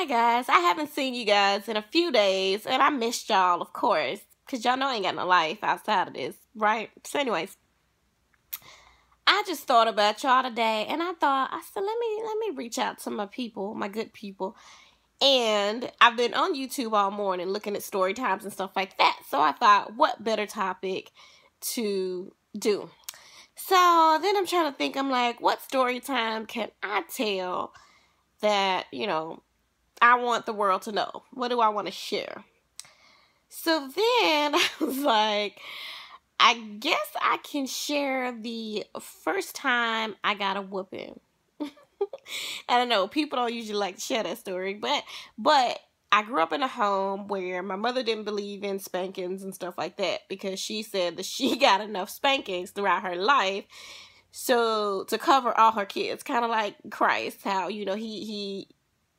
guys. I haven't seen you guys in a few days, and I missed y'all, of course, because y'all know I ain't got no life outside of this, right? So anyways, I just thought about y'all today, and I said, let me reach out to my people, my good people. And I've been on YouTube all morning looking at story times and stuff like that. So I thought, what better topic to do? So then I'm trying to think, I'm like, what story time can I tell that, I want the world to know? What do I want to share? So then I was like, I guess I can share the first time I got a whooping. I don't know, people don't usually like to share that story, but I grew up in a home where my mother didn't believe in spankings and stuff like that because she said that she got enough spankings throughout her life so to cover all her kids, kind of like Christ, how he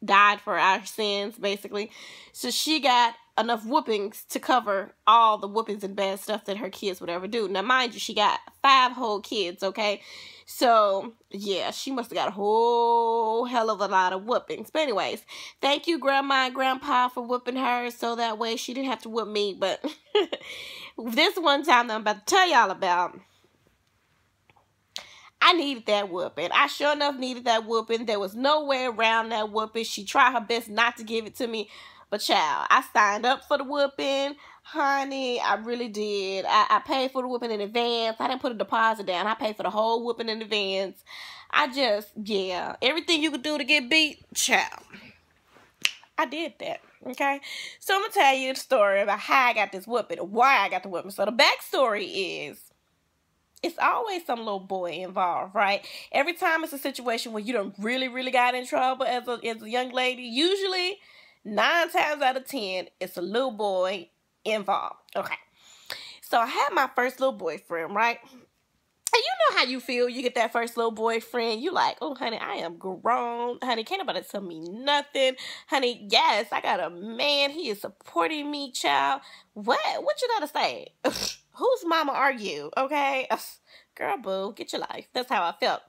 died for our sins basically. So she got enough whoopings to cover all the whoopings and bad stuff that her kids would ever do. Now mind you, she got 5 whole kids, okay? So yeah, she must have got a whole hell of a lot of whoopings. But anyways, thank you Grandma and Grandpa for whooping her so that way she didn't have to whoop me. But this one time that I'm about to tell y'all about, I needed that whooping. I sure enough needed that whooping. There was no way around that whooping. She tried her best not to give it to me. But child, I signed up for the whooping. Honey, I really did. I paid for the whooping in advance. I didn't put a deposit down. I paid for the whole whooping in advance. Everything you could do to get beat, child. I did that, okay? So I'm going to tell you the story about how I got this whooping and why I got the whooping. So the backstory is, it's always some little boy involved, right? Every time it's a situation where you don't really got in trouble as a young lady, usually 9 times out of 10, it's a little boy involved. Okay. So I had my first little boyfriend, right? And you know how you feel. You get that first little boyfriend. You like, oh, honey, I am grown. Honey, can't nobody tell me nothing. Honey, yes, I got a man. He is supporting me, child. What you gotta say? Whose mama are you? Okay. Girl, boo, get your life. That's how I felt.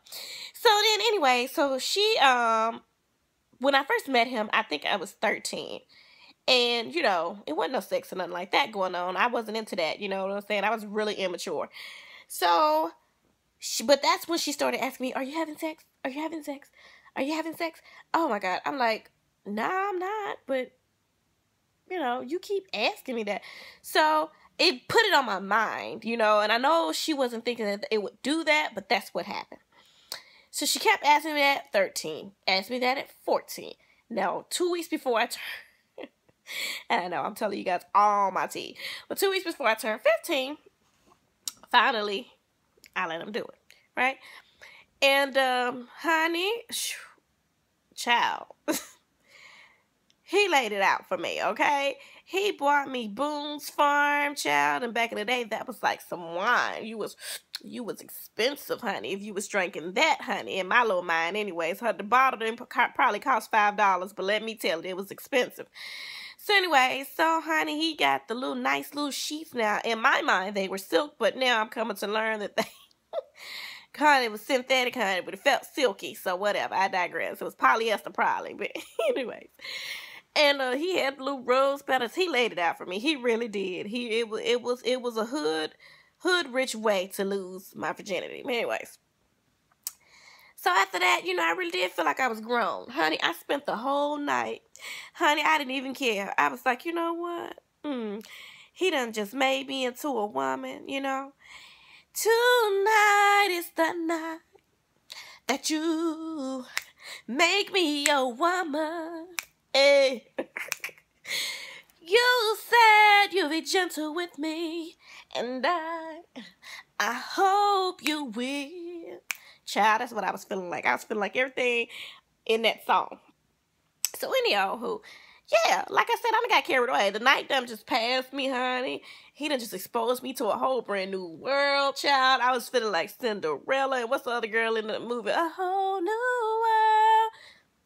So then anyway, so she, when I first met him, I think I was 13. And, it wasn't no sex or nothing like that going on. I wasn't into that, you know what I'm saying? I was really immature. So, but that's when she started asking me, are you having sex? Are you having sex? Are you having sex? Oh, my God. I'm like, nah, I'm not. But, you keep asking me that. So, it put it on my mind, and I know she wasn't thinking that it would do that, but that's what happened. So she kept asking me that at 13, asked me that at 14. Now, 2 weeks before I turned, and I know I'm telling you guys all my tea, but 2 weeks before I turned 15, finally, I let him do it, right? And, honey, child, he laid it out for me, okay? He bought me Boone's Farm, child, and back in the day, that was like some wine. You was expensive, honey, if you was drinking that, honey, in my little mind anyways. The bottle didn't probably cost $5, but let me tell you, it was expensive. So anyway, so honey, he got the nice little sheets now. In my mind, they were silk, but now I'm coming to learn that honey, it was synthetic, honey, but it felt silky, so whatever, I digress. It was polyester probably, but anyways. And he had the little rose petals. He laid it out for me. He really did. It was a hood rich way to lose my virginity. Anyways. So after that, I really did feel like I was grown. Honey, I spent the whole night. Honey, I didn't even care. I was like, you know what? He done just made me into a woman, Tonight is the night that you make me a woman. Hey. You said you'll be gentle with me, and I hope you will. Child, that's what I was feeling like. I was feeling like everything in that song. So anyhow, yeah, like I said, I done got carried away. The night done just passed me, honey. He done just exposed me to a whole brand new world, child. I was feeling like Cinderella. And what's the other girl in the movie? A whole new world.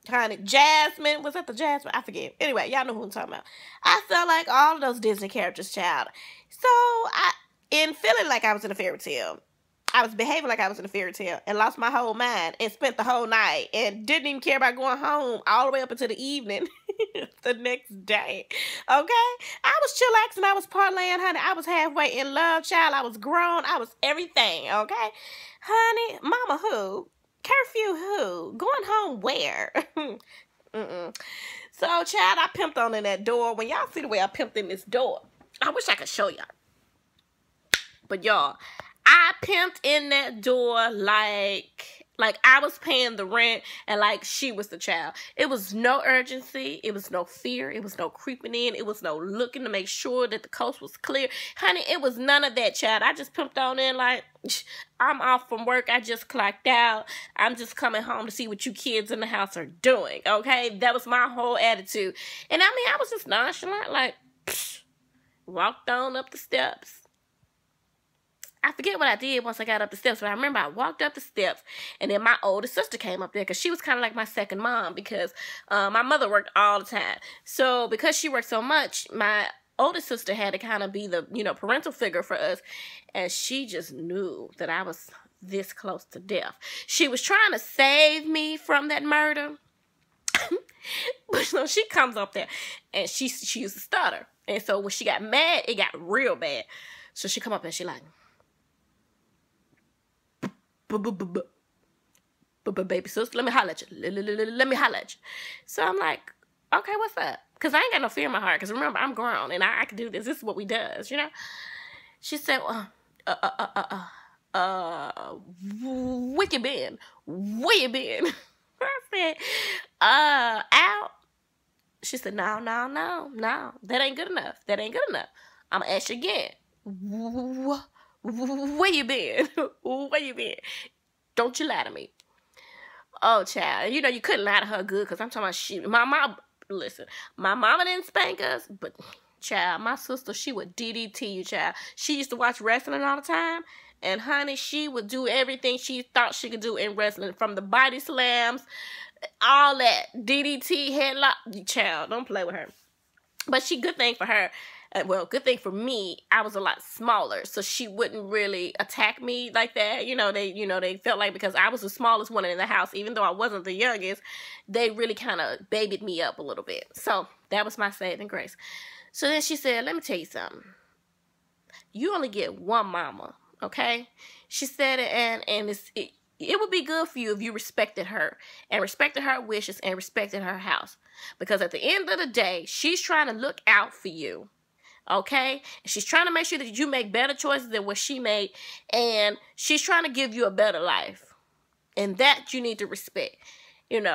Honey, Jasmine. Was that the Jasmine? I forget. Anyway, y'all know who I'm talking about. I felt like all of those Disney characters, child. So, in feeling like I was in a fairy tale, I was behaving like I was in a fairy tale and lost my whole mind and spent the whole night and didn't even care about going home all the way up until the evening. the next day. Okay? I was chillaxing. I was parlaying, honey. I was halfway in love, child. I was grown. I was everything. Okay? Honey, mama who? Curfew who? Going home where? Mm-mm. So, child, I pimped on in that door. When y'all see the way I pimped in this door, I wish I could show y'all. But y'all, I pimped in that door like I was paying the rent and like she was the child. It was no urgency. It was no fear. It was no creeping in. It was no looking to make sure that the coast was clear. Honey, it was none of that, child. I just pimped on in like, I'm off from work. I just clocked out. I'm just coming home to see what you kids in the house are doing, okay? That was my whole attitude. And I mean, I was just nonchalant, like, walked on up the steps. I forget what I did once I got up the steps, but I remember I walked up the steps, and then my oldest sister came up there because she was kind of like my second mom because my mother worked all the time. So because she worked so much, my oldest sister had to kind of be the, parental figure for us, and she just knew that I was this close to death. She was trying to save me from that murder, but she comes up there, and she used to stutter, and so when she got mad, it got real bad. So she come up and she like, baby sister, let me holler at you. Let me holler at you. So I'm like, okay, what's up? Because I ain't got no fear in my heart. Because remember, I'm grown and I can do this. This is what we does, She said, where you been? Where you been? I said, out. She said, no. That ain't good enough. That ain't good enough. I'm going to ask you again. Where you been? Where you been? Don't you lie to me. Oh, child. You couldn't lie to her good because I'm talking about shit. My mom, listen, my mama didn't spank us, but, child, my sister, she would DDT you, child. She used to watch wrestling all the time, and, honey, she would do everything she thought she could do in wrestling, from the body slams, all that, DDT, headlock. Child, don't play with her. But good thing for her. Well, good thing for me, I was a lot smaller, so she wouldn't really attack me like that. They felt like because I was the smallest one in the house, even though I wasn't the youngest, they really kind of babied me up a little bit. So that was my saving grace. So then she said, let me tell you something. You only get one mama, okay? She said it, and it would be good for you if you respected her and respected her wishes and respected her house. Because at the end of the day, she's trying to look out for you. Okay? And she's trying to make sure that you make better choices than what she made. And she's trying to give you a better life. And that you need to respect. And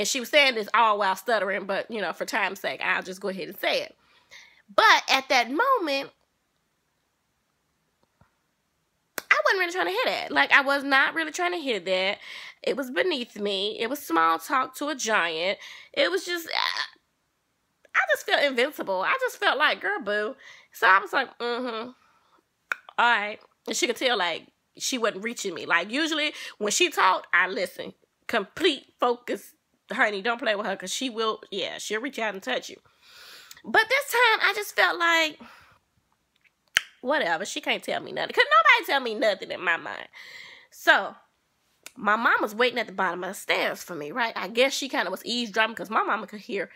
she was saying this all while stuttering. But, for time's sake, I'll just go ahead and say it. But at that moment, I wasn't really trying to hear that. Like, I was not really trying to hear that. It was beneath me. It was small talk to a giant. It was just... I just felt invincible. I just felt like, girl, boo. So I was like, all right. And she could tell, like, she wasn't reaching me. Like, usually, when she talked, I listen. Complete focus. Honey, don't play with her, because she'll reach out and touch you. But this time, I just felt like, whatever, she can't tell me nothing. Because nobody tell me nothing in my mind. So, my mom was waiting at the bottom of the stairs for me, right? I guess she kind of was eavesdropping, because my mama could hear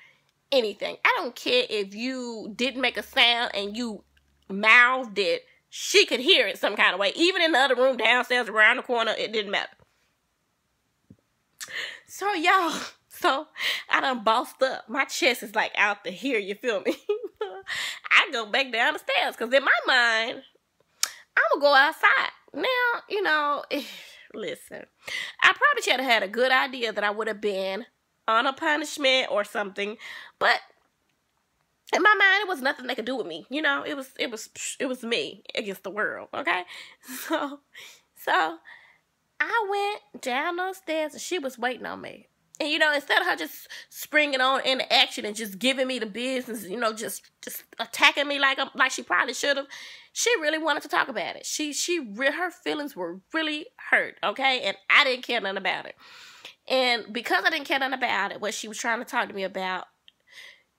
anything. I don't care if you didn't make a sound and you mouthed it. She could hear it some kind of way. Even in the other room downstairs around the corner, it didn't matter. So, y'all, I done bossed up. My chest is like out to here, you feel me? I go back down the stairs because in my mind, I'm going to go outside. Now, listen, I probably should have had a good idea that I would have been on a punishment or something, but in my mind, it was nothing they could do with me. It was me against the world. Okay, so I went down those stairs and she was waiting on me. And instead of her just springing on into action and just giving me the business, just attacking me like she probably should have, she really wanted to talk about it. Her feelings were really hurt. Okay, and I didn't care nothing about it. And because I didn't care nothing about it, what she was trying to talk to me about,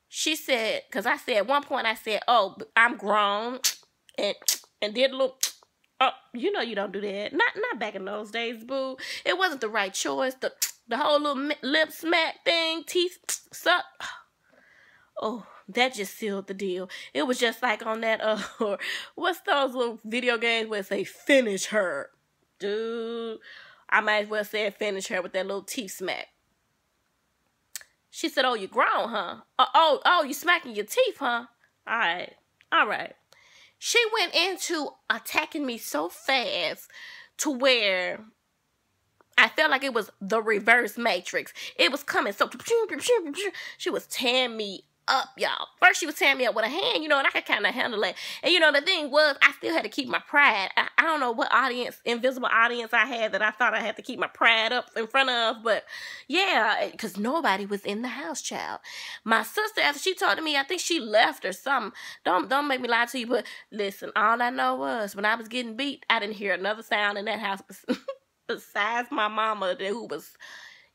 she said, because I said, at one point I said, oh, I'm grown, and did a little, oh, you don't do that. Not back in those days, boo. It wasn't the right choice. The whole little lip smack thing, teeth suck. Oh, that just sealed the deal. It was just like on that, what's those little video games where it say finish her? Dude, I might as well say finish her with that little teeth smack. She said, oh, you grown, huh? Oh, you smacking your teeth, huh? All right. She went into attacking me so fast to where I felt like it was the reverse Matrix. It was coming so... She was tearing me up, y'all. First, she was tearing me up with a hand, and I could kind of handle it. And, the thing was, I still had to keep my pride. I don't know what invisible audience I had that I thought I had to keep my pride up in front of. But, yeah, because nobody was in the house, child. My sister, after she talked to me, I think she left or something. Don't make me lie to you, but listen, all I know was when I was getting beat, I didn't hear another sound in that house besides my mama who was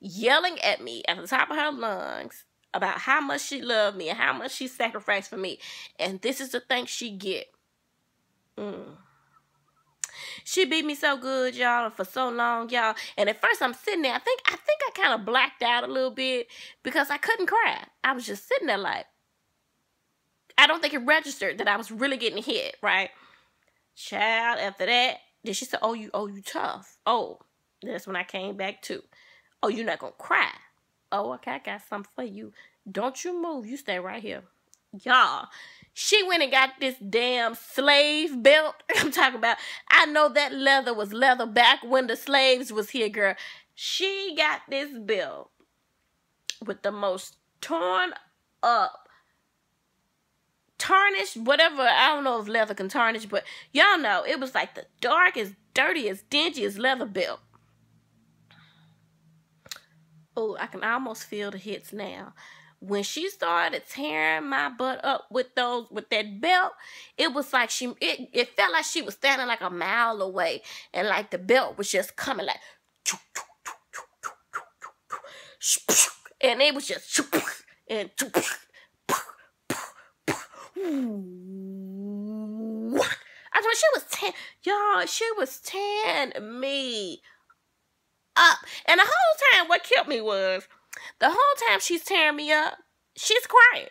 yelling at me at the top of her lungs about how much she loved me and how much she sacrificed for me. And this is the thanks she get. She beat me so good, y'all, for so long, y'all. And at first I'm sitting there, I think I kind of blacked out a little bit because I couldn't cry. I was just sitting there like, I don't think it registered that I was really getting hit, right? Child, after that, then she said, oh, you tough. Oh, that's when I came back to. Oh, you're not going to cry. Oh, okay, I got something for you. Don't you move. You stay right here. Y'all, she went and got this damn slave belt. I'm talking about, I know that leather was leather back when the slaves was here, girl. She got this belt with the most torn up, tarnished, whatever. I don't know if leather can tarnish, but y'all know it was like the darkest, dirtiest, dingiest leather belt. Oh, I can almost feel the hits now. When she started tearing my butt up with that belt, it was like it felt like she was standing like a mile away, and like the belt was just coming like, and it was just and I thought she was tearing me up. And the whole time, what killed me was, the whole time she's tearing me up, she's crying.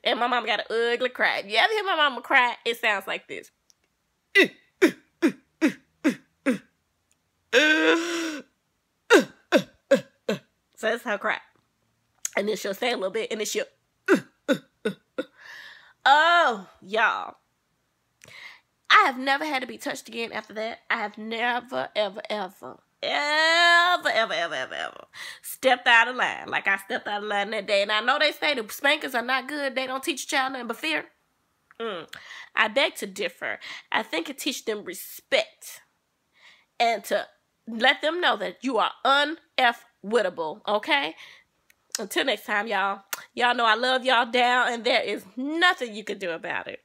And my mama got an ugly cry. If you ever hear my mama cry, it sounds like this. So that's her cry. And then she'll say a little bit, and then she'll... Oh, y'all. I have never had to be touched again after that. I have never, ever stepped out of line like I stepped out of line that day. And I know they say the spankers are not good. They don't teach a child nothing but fear. I beg to differ. I think it teaches them respect and to let them know that you are un-F-wittable, okay? Until next time, y'all. Y'all know I love y'all down, and there is nothing you can do about it.